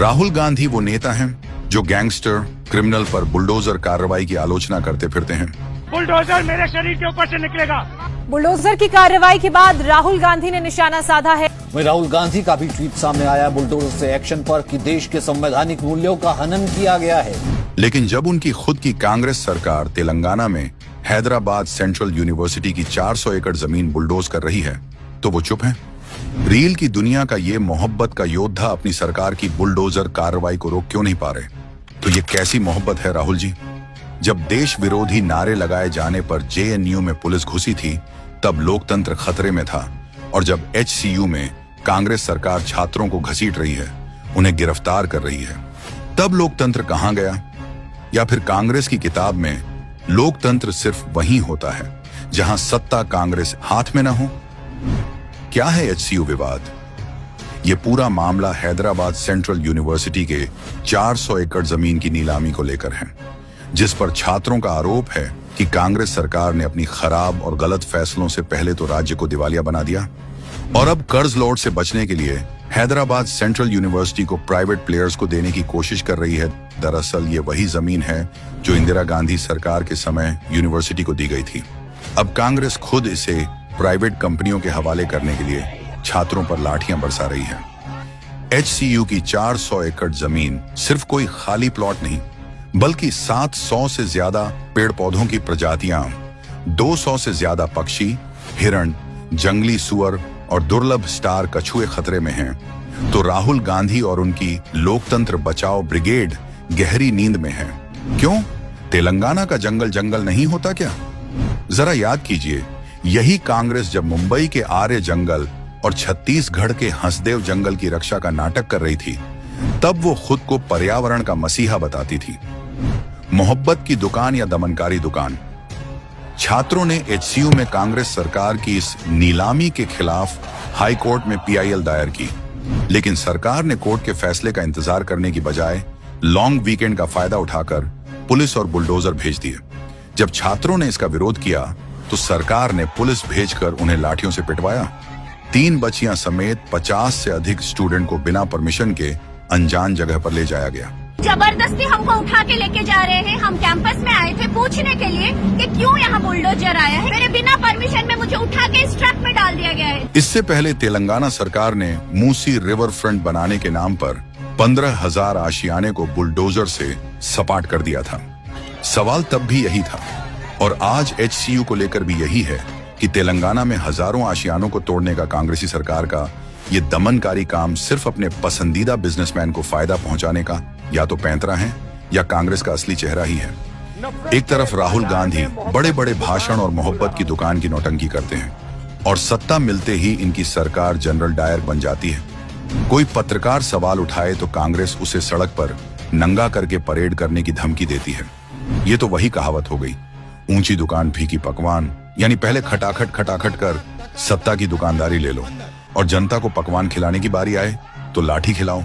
राहुल गांधी वो नेता हैं जो गैंगस्टर क्रिमिनल पर बुलडोजर कार्रवाई की आलोचना करते फिरते हैं। बुलडोजर मेरे शरीर के ऊपर से निकलेगा। बुलडोजर की कार्रवाई के बाद राहुल गांधी ने निशाना साधा है। वहीं राहुल गांधी का भी ट्वीट सामने आया बुलडोजर से एक्शन पर कि देश के संवैधानिक मूल्यों का हनन किया गया है। लेकिन जब उनकी खुद की कांग्रेस सरकार तेलंगाना में हैदराबाद सेंट्रल यूनिवर्सिटी की 400 एकड़ जमीन बुलडोज कर रही है तो वो चुप हैं। रील की दुनिया का ये मोहब्बत का योद्धा अपनी सरकार की बुलडोजर कार्रवाई को रोक क्यों नहीं पा रहे? तो ये कैसी मोहब्बत है राहुल जी? जब देश विरोधी नारे लगाए जाने पर JNU में पुलिस घुसी थी तब लोकतंत्र खतरे में था, और जब HCU में कांग्रेस सरकार छात्रों को घसीट रही है, उन्हें गिरफ्तार कर रही है, तब लोकतंत्र कहां गया? या फिर कांग्रेस की किताब में लोकतंत्र सिर्फ वहीं होता है जहां सत्ता कांग्रेस हाथ में न हो? क्या है HCU विवाद? ये पूरा मामला हैदराबाद सेंट्रल यूनिवर्सिटी के 400 एकड़ जमीन की नीलामी को लेकर है, जिस पर छात्रों का आरोप है कि कांग्रेस सरकार ने अपनी खराब और गलत फैसलों से पहले तो राज्य को दिवालिया बना दिया और अब कर्ज लोड से बचने के लिए हैदराबाद सेंट्रल यूनिवर्सिटी को प्राइवेट प्लेयर्स को देने की कोशिश कर रही है। दरअसल ये वही जमीन है जो इंदिरा गांधी सरकार के समय यूनिवर्सिटी को दी गई थी। अब कांग्रेस खुद इसे प्राइवेट कंपनियों के हवाले करने के लिए छात्रों पर लाठियां बरसा रही है। HCU की 400 एकड़ जमीन सिर्फ कोई खाली प्लॉट नहीं, बल्कि 700 से ज्यादा पेड़ पौधों की प्रजातियां, 200 से ज्यादा पक्षी, हिरण, जंगली सुअर और दुर्लभ स्टार कछुए खतरे में हैं। तो राहुल गांधी और उनकी लोकतंत्र बचाओ ब्रिगेड गहरी नींद में है। क्यों? तेलंगाना का जंगल जंगल नहीं होता क्या? जरा याद कीजिए, यही कांग्रेस जब मुंबई के आर्य जंगल और छत्तीसगढ़ के हंसदेव जंगल की रक्षा का नाटक कर रही थी, तब वो खुद को पर्यावरण का मसीहा बताती थी। मोहब्बत की दुकान या दमनकारी दुकान? छात्रों ने HCU में कांग्रेस सरकार की इस नीलामी के खिलाफ हाई कोर्ट में PIL दायर की, लेकिन सरकार ने कोर्ट के फैसले का इंतजार करने की बजाय लॉन्ग वीकेंड का फायदा उठाकर पुलिस और बुलडोजर भेज दिए। जब छात्रों ने इसका विरोध किया तो सरकार ने पुलिस भेजकर उन्हें लाठियों से पिटवाया। 3 बच्चियां समेत 50 से अधिक स्टूडेंट को बिना परमिशन के अनजान जगह पर ले जाया गया। जबरदस्ती हमको उठा के लेके जा रहे हैं। हम कैंपस में आए थे पूछने के लिए कि क्यों यहाँ बुलडोजर आया है। मेरे बिना परमिशन में मुझे उठा के इस ट्रक में डाल दिया गया है। इससे पहले तेलंगाना सरकार ने मूसी रिवर फ्रंट बनाने के नाम पर 15,000 आशियाने को बुलडोजर से सपाट कर दिया था। सवाल तब भी यही था और आज HCU को लेकर भी यही है कि तेलंगाना में हजारों आशियानों को तोड़ने का कांग्रेसी सरकार का ये दमनकारी काम सिर्फ अपने पसंदीदा बिजनेसमैन को फायदा पहुंचाने का या तो पैंतरा है या कांग्रेस का असली चेहरा ही है। एक तरफ राहुल गांधी बड़े बड़े भाषण और मोहब्बत की दुकान की नौटंकी करते हैं और सत्ता मिलते ही इनकी सरकार जनरल डायर बन जाती है। कोई पत्रकार सवाल उठाए तो कांग्रेस उसे सड़क पर नंगा करके परेड करने की धमकी देती है। ये तो वही कहावत हो गई, ऊंची दुकान फीकी पकवान, यानी पहले खटाखट खटाखट कर सत्ता की दुकानदारी ले लो और जनता को पकवान खिलाने की बारी आए तो लाठी खिलाओ।